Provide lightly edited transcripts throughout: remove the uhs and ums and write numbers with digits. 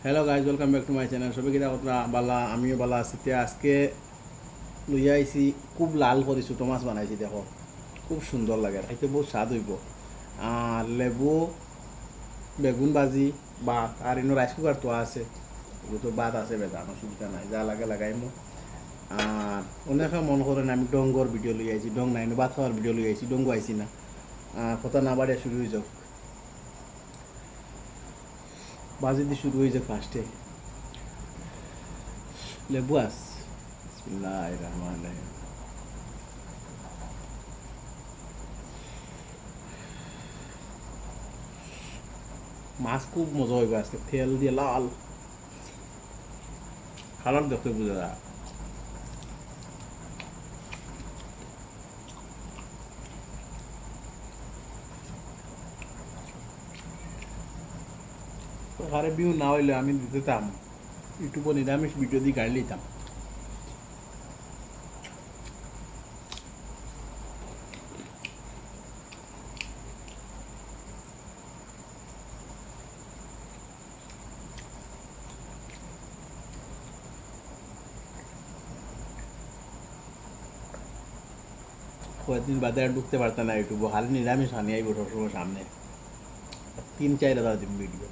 Hello guys, welcome back to my channel. সবাই কিনা কথা বালা, আমিও বালা আছি। আজকে লইয়া আইছি, খুব লাল করে ছোটো মাছ বানাইছি। দেখো, খুব সুন্দর লাগে, খাইতে বহুত স্বাদ হইব। আর লেবু, বেগুন ভাজি, ভাত, আর ইনো রাইস কুকার তো আছে, এগুলো তো ভাত আছে, বেটা অসুবিধা নাই, যা লাগে লাগাইমো। আর অনেকে মন করেন আমি ডঙ্গর ভিডিও লই আইছি, ডং নাই, ভাত খাওয়ার ভিডিও লই আইছি, ডঙ্গ আইছি না। কথা না বাড়িয়া শুরু হয়ে যাক, বাজি দিয়ে শুরু হয়ে যাক। ফার্স্টে লেবু আস, বিসমিল্লাহির রহমানির রহিম। মাছ খুব মজা হইবে আজকে, তেল দিয়ে লাল কালার দেখতে বোঝা যায়। তো হারে ভিউ না হইলে আমি দিতাম ইউটিউবে নিরামিষ ভিডিও দিয়ে গাড়ি লিতাম। কয়েকদিন বাদে আর ঢুকতে পারতাম না ইউটিউবে, হালে নিরামিষ আনি আইব সবসময় সামনে, 3-4 হাজার দিন ভিডিও।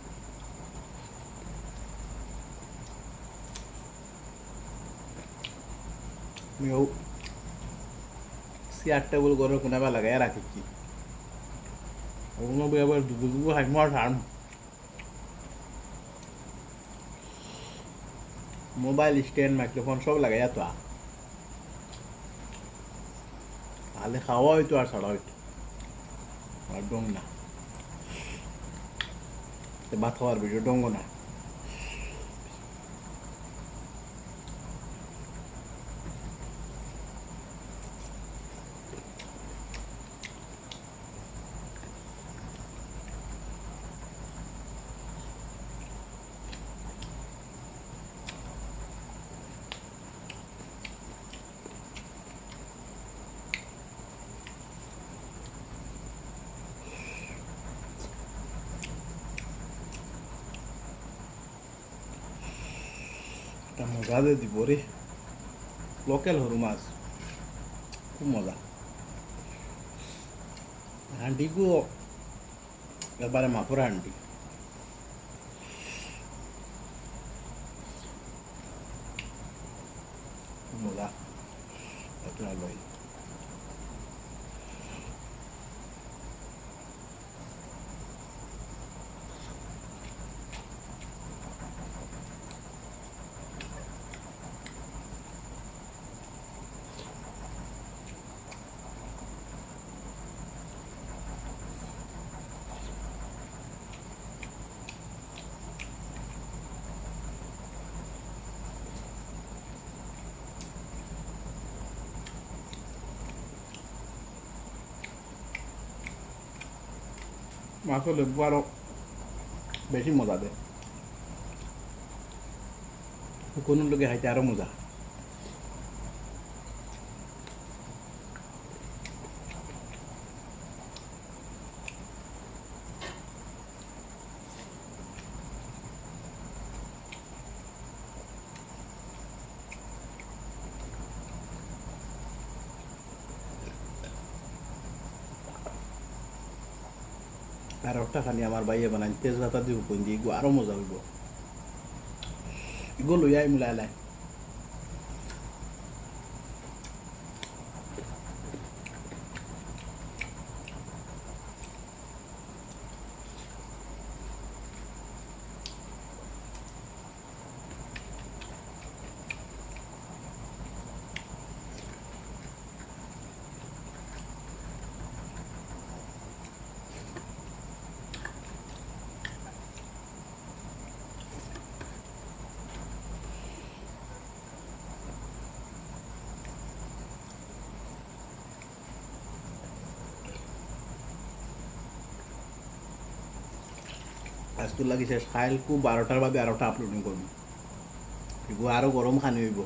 আমিও চেয়ার টেবিল করে কোনাবা লাগাই রাখিছি, ওগুলো আবার দুটো দুটো হাইমো আর হার। মোবাইল স্ট্যান্ড, মাইক্রোফোন সব লাগাইয়া তো তাহলে খাওয়া হইতো আর ছাড়া হইতো, আর ডং না, ভাত খাওয়ার ভিডিও ডঙ্গ না। একটা মজা দিয়ে দিব রে, লোকাল হরু মাছ, খুব মজা। হান্ডিগু এবারে মাপুর হান্ডি, খুব মজা। একটা লই মাছ লেবু আরো বেশি মজা দেয়, কোনো লোকে খাইতে আরো মজা। আর একটা খানি আমার বাইয়ে বানাই তেজপাতা দিব, কোন দিয়ে এগুলো আরো মজা হইব। এগুলো লইয়াই মিলাই লাই। আজকে লাগি শেষ, খাইল খুব 12টার বাদে আরোটা আপলোডিং করবো, এগুলো আরো গরম খানি হইব।